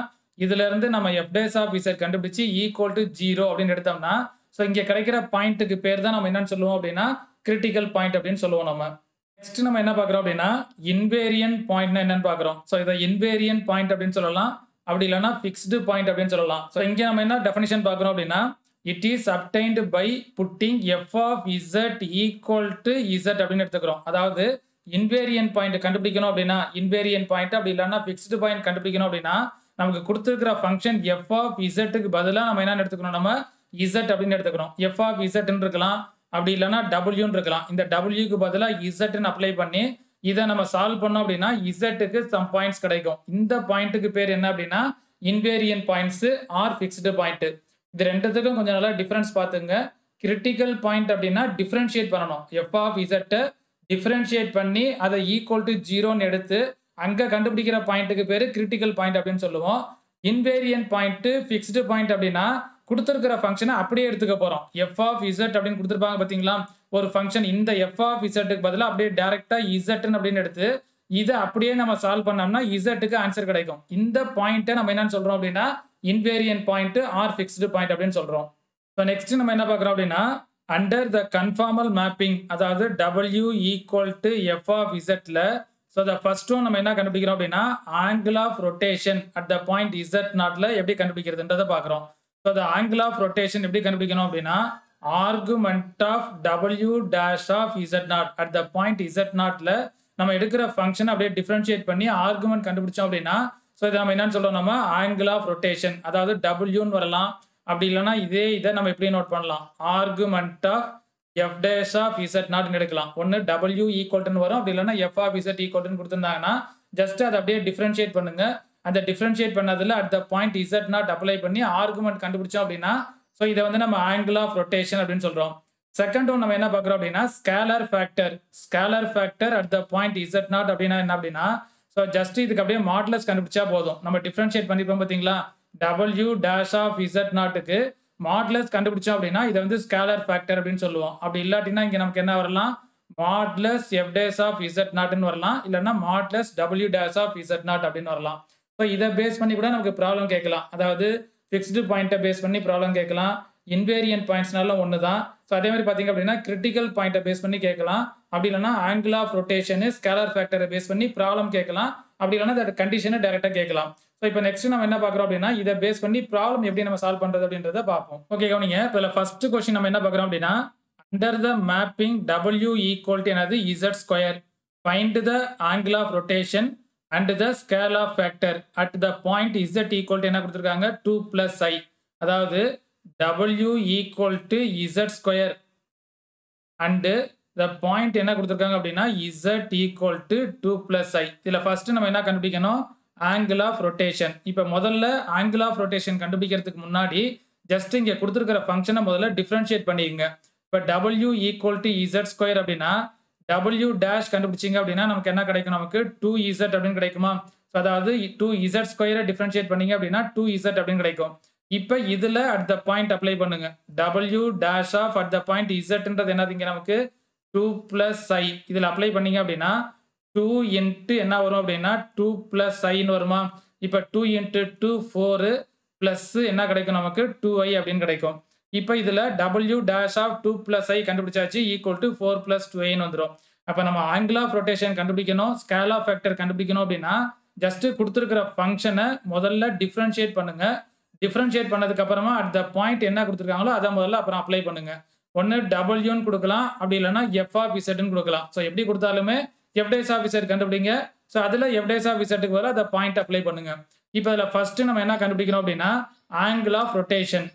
இதுல இருந்து நம்ம f dash of z கண்டுபிடிச்சு ஈக்குவல் டு 0 அப்படின்னு எடுத்தோம்னா ஸோ இங்க கிடைக்கிற பாயிண்ட்டுக்கு பேர் தான் நம்ம என்னன்னு சொல்லுவோம் அப்படின்னா கிரிட்டிக்கல் பாயிண்ட் அப்படின்னு சொல்லுவோம். நம்ம நெக்ஸ்ட் நம்ம என்ன பார்க்குறோம் அப்படின்னா இன்வேரியன்ட் பாயிண்ட்னா என்னன்னு பார்க்குறோம். ஸோ இதை இன்வேரியன்ட் பாயிண்ட் அப்படின்னு சொல்லலாம். அப்படி இல்லைன்னா ஃபிக்ஸ்டு பாயிண்ட் அப்படின்னு சொல்லலாம். ஸோ இங்கே நம்ம என்ன டெஃபினிஷன் பார்க்குறோம் அப்படின்னா it is obtained by putting F of Z equal to Z அப்படின்னு எடுத்துக்கிறோம். அதாவது இன்வேரியன்ட் பாயிண்ட் கண்டுபிடிக்கணும் அப்படின்னா இன்வேரியன்ட் பாயிண்ட், அப்படி இல்லைன்னா ஃபிக்ஸ்டு பாயிண்ட் கண்டுபிடிக்கணும் அப்படின்னா நமக்கு கொடுத்துருக்கிற ஃபங்க்ஷன் எஃப் ஆஃப் இசட்டுக்கு பதிலாக நம்ம என்ன எடுத்துக்கணும், நம்ம இசட் அப்படின்னு எடுத்துக்கணும். எஃப் ஆஃப் இசட்னு இருக்கலாம், அப்படி இல்லைன்னா டபிள்யூன்னு இருக்கலாம். இந்த டபிள்யூக்கு பதிலாக இசட்னு அப்ளை பண்ணி இதை நம்ம சால்வ் பண்ணோம் அப்படின்னா இசட்டுக்கு சம் பாயிண்ட்ஸ் கிடைக்கும். இந்த பாயிண்ட்டுக்கு பேர் என்ன அப்படின்னா invariant points or fixed point. இது ரெண்டுத்துக்கும் கொஞ்சம் நல்லா டிஃபரன்ஸ் பார்த்துங்க. கிரிட்டிக்கல் பாயிண்ட் அப்படின்னா டிஃபரன்ஷியேட் பண்ணணும். எஃப் ஆஃப் இசட்டை டிஃபரன்ஷியேட் பண்ணி அதை ஈக்குவல் டு 0ன்னு எடுத்து அங்கே கண்டுபிடிக்கிற பாயிண்ட்டுக்கு பேர் கிரிட்டிக்கல் பாயிண்ட் அப்படின்னு சொல்லுவோம். இன்வேரியன்ட் பாயிண்ட் ஃபிக்ஸ்டு பாயிண்ட் அப்படின்னா கொடுத்துருக்கிற ஃபங்க்ஷனை அப்படியே எடுத்துக்க போகிறோம். எஃப் ஆஃப் இசட் அப்படின்னு கொடுத்துருப்பாங்க பார்த்தீங்களா, ஒரு ஃபங்க்ஷன். இந்த எஃப் ஆஃப் இசட்டுக்கு பதிலாக அப்படியே டேரெக்டாக இசட்னு அப்படின்னு எடுத்து இதை அப்படியே நம்ம சால்வ் பண்ணோம்னா இசட்டுக்கு ஆன்சர் கிடைக்கும். இந்த பாயிண்ட்டை நம்ம என்னன்னு சொல்கிறோம் அப்படின்னா invariant point or fixed point அப்படின்னு சொல்கிறோம். ஸோ நெக்ஸ்ட் நம்ம என்ன பார்க்குறோம் அப்படின்னா அண்டர் த கன்ஃபார்மல் மேப்பிங், அதாவது W equal to F of இசட்ல ஸோ த ஃபர்ஸ்ட் ஒன் நம்ம என்ன கண்டுபிடிக்கிறோம் அப்படின்னா angle of rotation at the point Z நாட்ல எப்படி கண்டுபிடிக்கிறதுன்றதை பார்க்குறோம். So the angle of rotation எப்படி கண்டுபிடிக்கணும் அப்படின்னா argument of W dash of Z naught at the point Z நாட்ல நம்ம எடுக்கிற ஃபங்க்ஷன் அப்படியே டிஃபரன்ஷியேட் பண்ணி ஆர்குமெண்ட் கண்டுபிடிச்சோம் அப்படின்னா ஸோ இதை நம்ம என்னன்னு சொல்றோம், நம்ம ஆங்கிள் ஆஃப் ரொட்டேஷன், அதாவது டபிள்யூன்னு வரலாம். அப்படி இல்லைன்னா இதை நம்ம எப்படி நோட் பண்ணலாம், argument of F dash of Z நாட்னு எடுக்கலாம். ஒன்று W ஈக்குவல்ட்டுன்னு வரும், அப்படி இல்லைன்னா எஃப் ஆஃப் இசட் ஈக்குவல்ட்டுன்னு கொடுத்துருந்தாங்கன்னா ஜஸ்ட் அதை அப்படியே டிஃபரன்ஷியேட் பண்ணுங்க. அந்த டிஃபரன்ஷியேட் பண்ணதில் at the point Z not apply பண்ணி ஆர்குமெண்ட் கண்டுபிடிச்சோம் அப்படின்னா ஸோ இதை வந்து நம்ம ஆங்கிள் ஆஃப் ரொட்டேஷன் அப்படின்னு சொல்றோம். செகண்ட் ஒன் நம்ம என்ன பார்க்குறோம் அப்படின்னா scalar factor at the point Z not அப்படின்னா என்ன அப்படின்னா ஸோ ஜஸ்ட் இதுக்கு அப்படியே மாடுலஸ் கண்டுபிடிச்சா போதும். நம்ம டிஃபரன்ஷியேட் பண்ணிப்போம் பார்த்தீங்களா, W டேஷ் ஆஃப் இசட் நாட்டுக்கு மாடுலஸ் கண்டுபிடிச்சோம் அப்படின்னா இதை வந்து ஸ்கேலர் ஃபேக்டர் அப்படின்னு சொல்லுவோம். அப்படி இல்லாட்டினா இங்கே நமக்கு என்ன வரலாம், modulus F dash of Z நாட்னு வரலாம், இல்லைன்னா modulus W dash of Z naught அப்படின்னு வரலாம். ஸோ இதை பேஸ் பண்ணி கூட நமக்கு ப்ராப்ளம் கேட்கலாம். அதாவது ஃபிக்ஸ்டு பாயிண்ட்டை பேஸ் பண்ணி ப்ராப்ளம் கேட்கலாம். இன்வேரியன்ட் பாயிண்ட்ஸ்னாலும் ஒன்று தான். ஸோ அதே மாதிரி பார்த்தீங்க அப்படின்னா கிரிட்டிக்கல் பாயிண்ட்டை பேஸ் பண்ணி கேட்கலாம். அப்படி இல்லைன்னா ஆங்கிள் ஆஃப் ரொட்டேஷனு ஸ்கேலர் ஃபேக்டரை பேஸ் பண்ணி ப்ராப்ளம் கேட்கலாம். அப்படி இல்லைன்னா அந்த கண்டிஷனை டேரெக்டாக கேட்கலாம். ஸோ இப்போ நெக்ஸ்ட் நம்ம என்ன பார்க்குறோம் அப்படின்னா இதை பேஸ் பண்ணி ப்ராப்ளம் எப்படி நம்ம சால்வ் பண்ணுறது அப்படின்றத பார்ப்போம். ஓகே கவனிங்க. இப்போ ஃபர்ஸ்ட் கொஸ்டின் நம்ம என்ன பார்க்குறோம் அப்படின்னா under the mapping W equal to என்னது Z square, find the angle of rotation and the scale of factor at the point Z equal to என்ன கொடுத்துருக்காங்க 2 + I. அதாவது W equal to Z square and the point என்ன கொடுத்துருக்காங்க அப்படின்னா Z equal to 2 + I. இதில் first நம்ம என்ன கண்டுபிடிக்கணும், ஆங்கிள் ஆஃப் ரொட்டேஷன். இப்போ முதல்ல ஆங்கிள் ஆஃப் ரொட்டேஷன் கண்டுபிடிக்கிறதுக்கு முன்னாடி ஜஸ்ட் இங்கே கொடுத்துருக்கிற ஃபங்க்ஷனை முதல்ல டிஃபரன்ஷியேட் பண்ணிக்கங்க. இப்போ W equal to Z square அப்படின்னா W டேஷ் கண்டுபிடிச்சிங்க அப்படின்னா நமக்கு என்ன கிடைக்கும், நமக்கு 2Z அப்படின்னு கிடைக்குமா. ஸோ அதாவது 2Z ஸ்கொயரை டிஃபரன்ஷியேட் பண்ணீங்க அப்படின்னா 2Z அப்படின்னு கிடைக்கும். இப்போ இதில் அட் த பாயிண்ட் அப்ளை பண்ணுங்க. W dash of at the point இசட்ன்றது என்னதுங்க நமக்கு 2 + I. இதில் அப்ளை பண்ணீங்க அப்படின்னா 2 இன்ட்டு என்ன வரும் அப்படின்னா 2 + Iன்னு வருமா. இப்போ 2 இன்ட்டு 2 4 ப்ளஸ் என்ன கிடைக்கும் நமக்கு 2I அப்படின்னு கிடைக்கும். இப்போ இதில் W டேஷ் ஆஃப் 2 + I கண்டுபிடிச்சாச்சு ஈக்குவல் டு 4 + 2Iன்னு வந்துடும். அப்போ நம்ம ஆங்கிள் ஆஃப் ரொட்டேஷன் கண்டுபிடிக்கணும், ஸ்கேல் ஆஃப் ஃபேக்டர் கண்டுபிடிக்கணும் அப்படின்னா ஜஸ்ட் கொடுத்துருக்கிற ஃபங்க்ஷனை முதல்ல டிஃபரன்ஷியேட் பண்ணுங்க. டிஃபரன்ஷியேட் பண்ணதுக்கு அப்புறமா அட் த பாயிண்ட் என்ன கொடுத்துருக்காங்களோ அதை முதல்ல அப்புறம் அப்ளை பண்ணுங்க. ஒன்று Wன்னு கொடுக்கலாம், அப்படி இல்லைன்னா எஃப் ஆஃப் இசட்னு கொடுக்கலாம். ஸோ எப்படி கொடுத்தாலுமே எஃப் டேஷ் ஆஃப் இசட் கண்டுபிடிங்க. ஸோ அதில் எஃப் டேஷ் ஆஃப் இசட்டுக்கு பதிலாக அந்த பாயிண்ட் அப்ளை பண்ணுங்க. இப்போ இதில் ஃபர்ஸ்ட் நம்ம என்ன கண்டுபிடிக்கிறோம் அப்படின்னா ஆங்கிள் ஆஃப் ரொட்டேஷன்.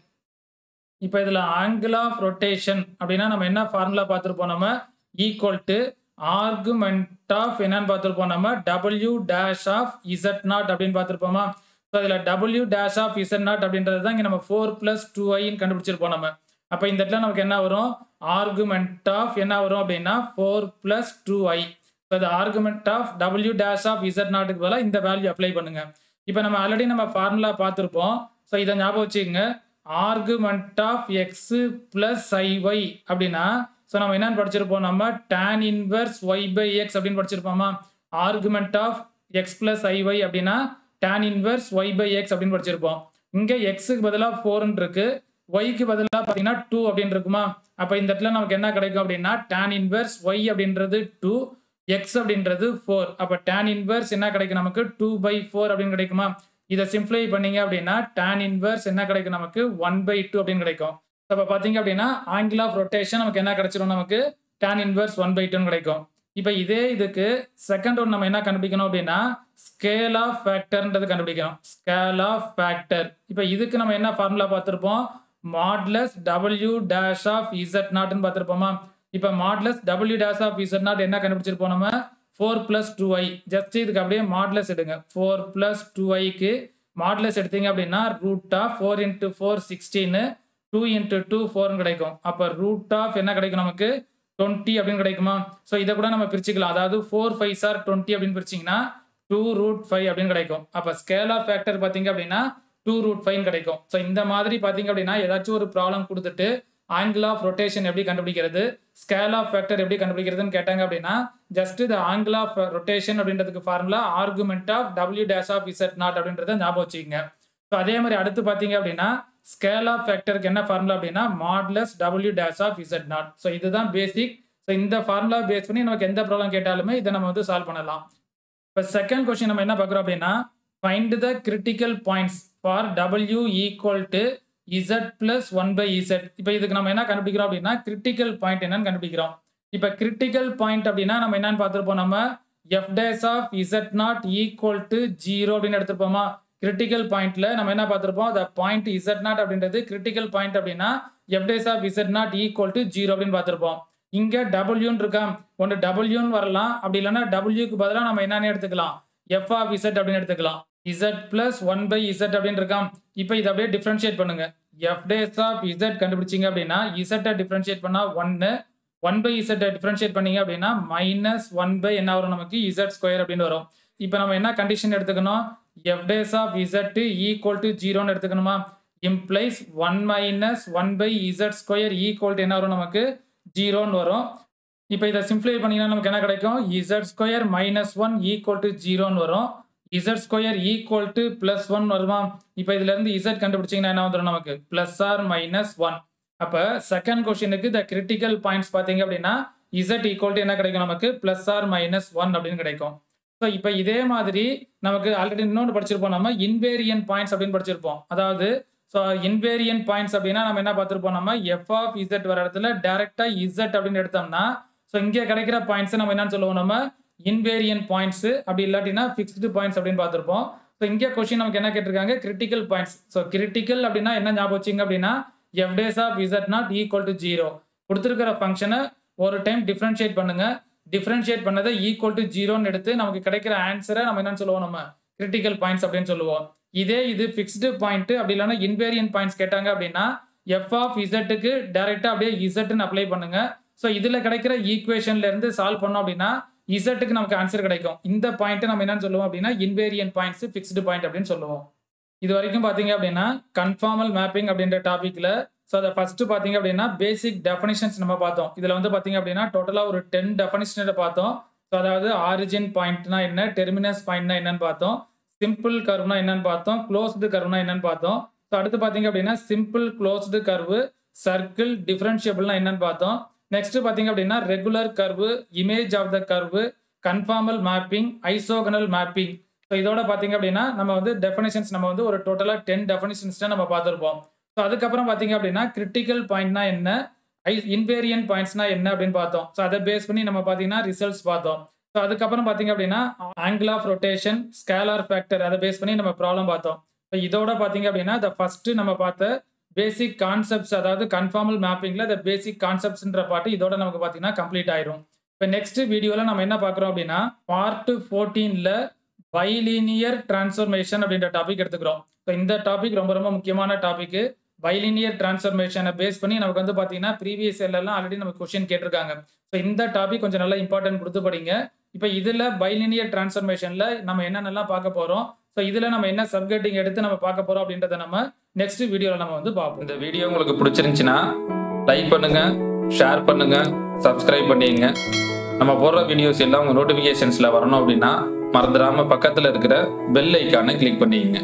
இப்போ இதில் ஆங்கிள் ஆஃப் ரொட்டேஷன் அப்படின்னா நம்ம என்ன ஃபார்முலா பார்த்துருப்போம், நம்ம ஈக்குவல் டு ஆர்குமெண்ட் ஆஃப் என்னன்னு பார்த்துருப்போம், நம்ம W dash of Z naught அப்படின்னு பார்த்துருப்போமா. ஸோ இதில் W dash of Z naught அப்படின்றது தான் இங்கே நம்ம 4 + 2Iன்னு கண்டுபிடிச்சிருப்போம் நம்ம. அப்போ இந்த இடத்துல நமக்கு என்ன வரும், ஆர்குமெண்ட் ஆஃப் என்ன வரும் அப்படின்னா 4 + 2I. ஸோ இந்த argument of W dash of Z நாட்டுக்கு பதிலாக இந்த வேல்யூ அப்ளை பண்ணுங்க. இப்போ நம்ம ஆல்ரெடி நம்ம ஃபார்முலா பார்த்துருப்போம். ஸோ இதை ஞாபகம் வச்சுக்கோங்க, ஆர்குமெண்ட் ஆஃப் X + IY அப்படின்னா ஸோ நம்ம என்னன்னு படிச்சிருப்போம், நம்ம tan இன்வெர்ஸ் Y/X அப்படின்னு படிச்சிருப்போமா. ஆர்குமெண்ட் ஆஃப் X + IY அப்படின்னா tan இன்வெர்ஸ் Y/X அப்படின்னு படிச்சிருப்போம். இங்கே Xக்கு பதிலாக 4ன்னு இருக்கு, Yக்கு பதிலாக பார்த்தீங்கன்னா 2 அப்படின்னு இருக்குமா. அப்போ இந்த இடத்துல நமக்கு என்ன கிடைக்கும் அப்படின்னா tan இன்வெர்ஸ் Y அப்படின்றது 2, X அப்படின்றது 4. அப்போ tan இன்வெர்ஸ் என்ன கிடைக்கும் நமக்கு 2/4 அப்படின்னு கிடைக்குமா. இதை சிம்பிளை பண்ணீங்க அப்படின்னா tan இன்வெர்ஸ் என்ன கிடைக்கும் நமக்கு 1/2 அப்படின்னு கிடைக்கும். இப்போ பார்த்தீங்க அப்படின்னா ஆங்கிள் ஆஃப் ரொட்டேஷன் நமக்கு என்ன கிடைச்சிரும், நமக்கு tan இன்வெர்ஸ் 1/2 கிடைக்கும். இப்போ இதே இதுக்கு செகண்ட் ஒன் நம்ம என்ன கண்டுபிடிக்கணும் அப்படின்னா ஸ்கேல் ஆஃப் ஃபேக்டர்ன்றது கண்டுபிடிக்கணும். Scale of factor. இப்போ இதுக்கு நம்ம என்ன ஃபார்முலா பார்த்துருப்போம், மாட்லஸ் W டேஷ் ஆஃப் Z0ன்னு பார்த்துருப்போமா. இப்போ modulus W dash of Z0 என்ன கண்டுபிடிச்சிருப்போம், நம்ம 4 + 2i. ஜஸ்ட் இதுக்கு அப்படியே மாட்லஸ் எடுங்க. 4 + 2iக்கு மாட்லஸ் எடுத்தீங்க அப்படின்னா ரூட் ஆஃப் 4 × 4 16, 2 × 2 4 கிடைக்கும். அப்போ ரூட் ஆஃப் என்ன கிடைக்கும், நமக்கு 20 அப்படின்னு கிடைக்குமா. ஸோ இதை கூட நம்ம பிரிச்சுக்கலாம். அதாவது 4 5s are 20 அப்படின்னு பிரிச்சிங்கன்னா 2√5 அப்படின்னு கிடைக்கும். அப்போ ஸ்கேல் ஆஃப் ஃபேக்டர் பார்த்தீங்க அப்படின்னா 2√5 கிடைக்கும். ஸோ இந்த மாதிரி பார்த்தீங்க அப்படின்னா ஏதாச்சும் ஒரு ப்ராப்ளம் கொடுத்துட்டு ஆங்கிள் ஆஃப் ரொட்டேஷன் எப்படி கண்டுபிடிக்கிறது, ஸ்கேல் ஆஃப் ஃபேக்டர் எப்படி கண்டுபிடிக்கிறதுன்னு கேட்டாங்க அப்படின்னா ஜஸ்ட் இந்த ஆங்கிள் ஆஃப் ரொட்டேஷன் அப்படின்றதுக்கு formula argument of W dash of Z0 அப்படின்றத ஞாபகம் வச்சுக்கோங்க. ஸோ அதே மாதிரி அடுத்து பார்த்தீங்க அப்படின்னா ஸ்கேல் ஆஃப் ஃபேக்டருக்கு என்ன ஃபார்முலா அப்படின்னா modulus W dash of Z0. So இதுதான் பேசிக். ஸோ இந்த ஃபார்முலா பேஸ் பண்ணி நமக்கு எந்த ப்ராப்ளம் கேட்டாலுமே இதை நம்ம வந்து சால்வ் பண்ணலாம். இப்போ செகண்ட் கொஸ்டின் நம்ம என்ன பார்க்குறோம் அப்படின்னா find the critical points for W equal to Z + 1/Z. இப்போ இதுக்கு நம்ம என்ன கண்டுபிடிக்கிறோம் அப்படின்னா கிரிட்டிக்கல் பாயிண்ட் என்னன்னு கண்டுபிடிக்கிறோம். இப்போ கிரிட்டிக்கல் பாயிண்ட் அப்படின்னா நம்ம என்னன்னு பார்த்துருப்போம், நம்ம F dash of Z0 equal to 0 அப்படின்னு எடுத்துருப்போமா. கிரிட்டிக்கல் பாயிண்ட்ல நம்ம என்ன பார்த்துருப்போம், அந்த பாயிண்ட் Z0 அப்படின்றது கிரிட்டிக்கல் பாயிண்ட் அப்படின்னா F dash of Z0 equal to 0 அப்படின்னு பார்த்துருப்போம். இங்க Wன்னு இருக்கா, ஒன்று Wன்னு வரலாம், அப்படி இல்லைன்னா Wக்கு பதிலாக நம்ம என்னன்னு எடுத்துக்கலாம், F ஆஃப் Z அப்படின்னு எடுத்துக்கலாம். Z + 1/Z அப்படின்னு இருக்கான். இப்போ இதை அப்படியே டிஃபரன்ஷியேட் பண்ணுங்க. F டேஷ் ஆஃப் Z கண்டுபிடிச்சிங்க அப்படின்னா Z டிஃபரன்ஷியேட் பண்ணா 1, 1/Z டிஃபரன்ஷியேட் பண்ணீங்க அப்படின்னா -1 என்ன வரும், நமக்கு Z² அப்படின்னு வரும். இப்போ நம்ம என்ன கண்டிஷன் எடுத்துக்கணும், F dash of Z equal to 0ன்னு எடுத்துக்கணுமா. இம்ப்ளைஸ் 1 - 1/Z² ஈக்குவல் டு என்ன வரும், நமக்கு 0ன்னு வரும். இப்போ இதை சிம்பிளை பண்ணீங்கன்னா நமக்கு என்ன கிடைக்கும், Z² - 1 ஈக்குவல் டு 0ன்னு வரும். Z² ஈக்குவல் டு +1 வருமா. இப்போ இதுல இருந்து Z கண்டுபிடிச்சிங்கன்னா என்ன வந்துடும், நமக்கு +or-1. அப்போ செகண்ட் கொஸ்டினுக்கு த கிரிட்டிக்கல் பாயிண்ட்ஸ் பார்த்தீங்க அப்படின்னா Z ஈக்குவல் டு என்ன கிடைக்கும், நமக்கு +or-1 அப்படின்னு கிடைக்கும். ஸோ இப்போ இதே மாதிரி நமக்கு ஆல்ரெடி இன்னொன்று படிச்சிருப்போம், நம்ம இன்வேரியன்ட் பாயிண்ட்ஸ் அப்படின்னு படிச்சிருப்போம். அதாவது ஸோ இன்வேரியன்ட் பாயிண்ட்ஸ் அப்படின்னா நம்ம என்ன பார்த்துருப்போம், நம்ம F ஆஃப் Z வர இடத்துல டேரக்டா Z அப்படின்னு எடுத்தோம்னா ஸோ இங்கே கிடைக்கிற பாயிண்ட்ஸ் நம்ம என்னன்னு சொல்லுவோம், நம்ம இன்வேரியன்ட் பாயிண்ட்ஸ், அப்படி இல்லாட்டினா ஃபிக்ஸ்டு பாயிண்ட்ஸ் அப்படின்னு பார்த்துருப்போம். ஸோ இங்கே கொஸ்டின் நமக்கு என்ன கேட்டிருக்காங்க, கிரிட்டிக்கல் பாயிண்ட்ஸ். ஸோ கிரிட்டிக்கல் அப்படின்னா என்ன ஞாபகம் வச்சிங்க அப்படின்னா F dash of Z0 equal to 0 கொடுத்துருக்கிற ஃபங்க்ஷனை ஒரு டைம் டிஃபரன்ஷியேட் பண்ணுங்க. டிஃபரன்ஷியேட் பண்ணதை ஈக்குவல் டு 0ன்னு எடுத்து நமக்கு கிடைக்கிற ஆன்சரை நம்ம என்னன்னு சொல்லுவோம், நம்ம கிரிட்டிக்கல் பாயிண்ட்ஸ் அப்படின்னு சொல்லுவோம். இதே இது ஃபிக்ஸ்டு பாயிண்ட் அப்படி இல்லைன்னா இன்வேரியன்ட் பாயிண்ட்ஸ் கேட்டாங்க அப்படின்னா F ஆஃப் Zக்கு டைரக்டா அப்படியே Zன்னு அப்ளை பண்ணுங்க. ஸோ இதுல கிடைக்கிற ஈக்குவேஷன்ல இருந்து சால்வ் பண்ணோம் அப்படின்னா Zக்கு நமக்கு ஆன்சர் கிடைக்கும். இந்த பாயிண்ட் நம்ம என்னன்னு சொல்லுவோம் அப்படின்னா இன்வேரியன்ட் பாயிண்ட்ஸ், ஃபிக்ஸ்டு பாயிண்ட் அப்படின்னு சொல்லுவோம். இது வரைக்கும் பாத்தீங்க அப்படின்னா கன்ஃபார்மல் மேப்பிங் அப்படின்ற டாபிக்ல ஸோ அதை ஃபர்ஸ்ட் பாத்தீங்க அப்படின்னா பேசிக் டெஃபினிஷன்ஸ் நம்ம பார்த்தோம். இதுல வந்து பாத்தீங்க அப்படின்னா டோட்டலா ஒரு 10 டெஃபினிஷனை பார்த்தோம். ஸோ அதாவது ஆரிஜின் பாயிண்ட்னா என்ன, டெர்மினஸ் பாயிண்ட்னா என்னன்னு பார்த்தோம், சிம்பிள் கர்வ்னா என்னன்னு பார்த்தோம், க்ளோஸ்டு கர்வ்னா என்னன்னு பார்த்தோம். ஸோ அடுத்து பாத்தீங்க அப்படின்னா சிம்பிள் க்ளோஸ்டு கர்வு, சர்க்கிள், டிஃபரன்ஷியபிள்னா என்னன்னு பார்த்தோம். நெக்ஸ்ட் பாத்தீங்க அப்படின்னா regular curve, image of the curve, conformal mapping, isogonal mapping. So இதோட பாத்தீங்க அப்படின்னா நம்ம வந்து டெஃபினிஷன்ஸ் நம்ம வந்து ஒரு டோட்டலா 10 டெஃபினிஷன்ஸ் நம்ம பார்த்துருப்போம். ஸோ அதுக்கப்புறம் பாத்தீங்க அப்படின்னா கிரிட்டிக்கல் பாயிண்ட்னா என்ன, இன்வேரியன்ட் பாயிண்ட்ஸ்னா என்ன அப்படின்னு பார்த்தோம். ஸோ அதை பேஸ் பண்ணி நம்ம பாத்தீங்கன்னா ரிசல்ட்ஸ் பார்த்தோம். ஸோ அதுக்கப்புறம் பாத்தீங்க அப்படின்னா angle of rotation, scalar factor, அதை பேஸ் பண்ணி நம்ம ப்ராப்ளம் பார்த்தோம். ஸோ இதோட பாத்தீங்க அப்படின்னா ஃபர்ஸ்ட் நம்ம பார்த்த பேசிக் கான்செப்ட்ஸ், அதாவது கன்ஃபார்மல் மேப்பிங்ல இந்த பேசிக் கான்செப்ட்ஸ்ன்ற பாட்டு இதோட நமக்கு பாத்தீங்கன்னா கம்ப்ளீட் ஆயிரும். இப்போ நெக்ஸ்ட் வீடியோல நம்ம என்ன பார்க்குறோம் அப்படின்னா பார்ட் 14ல பைலீனியர் டிரான்ஸ்ஃபர்மேஷன் அப்படின்ற டாபிக் எடுத்துக்கிறோம். ஸோ இந்த டாபிக் ரொம்ப ரொம்ப முக்கியமான டாபிக். பைலினியர் டிரான்ஸ்ஃபர்மேஷனை பேஸ் பண்ணி நமக்கு வந்து பார்த்தீங்கன்னா ப்ரீவியஸ் இயர்லாம் ஆல்ரெடி நமக்கு கொஸ்டின் கேட்டிருக்காங்க. ஸோ இந்த டாபிக் கொஞ்சம் நல்லா இம்பார்ட்டன்ட் கொடுத்து படிங்க. இப்போ இதில் பைலினியர் டிரான்ஸ்ஃபர்மேஷனில் நம்ம என்னென்னலாம் பார்க்க போகிறோம், ஸோ இதில் நம்ம என்ன சப்கெட்டிங் எடுத்து நம்ம பார்க்க போகிறோம் அப்படின்றத நம்ம நெக்ஸ்ட் வீடியோவில் நம்ம வந்து பார்ப்போம். இந்த வீடியோ உங்களுக்கு பிடிச்சிருந்துச்சுன்னா லைக் பண்ணுங்க, ஷேர் பண்ணுங்க, சப்ஸ்கிரைப் பண்ணிடுங்க. நம்ம போடுற வீடியோஸ் எல்லாம் உங்கள் நோட்டிஃபிகேஷன்ஸில் வரணும் அப்படின்னா மறந்துடாமல் பக்கத்தில் இருக்கிற பெல் ஐக்கானை கிளிக் பண்ணிக்கங்க.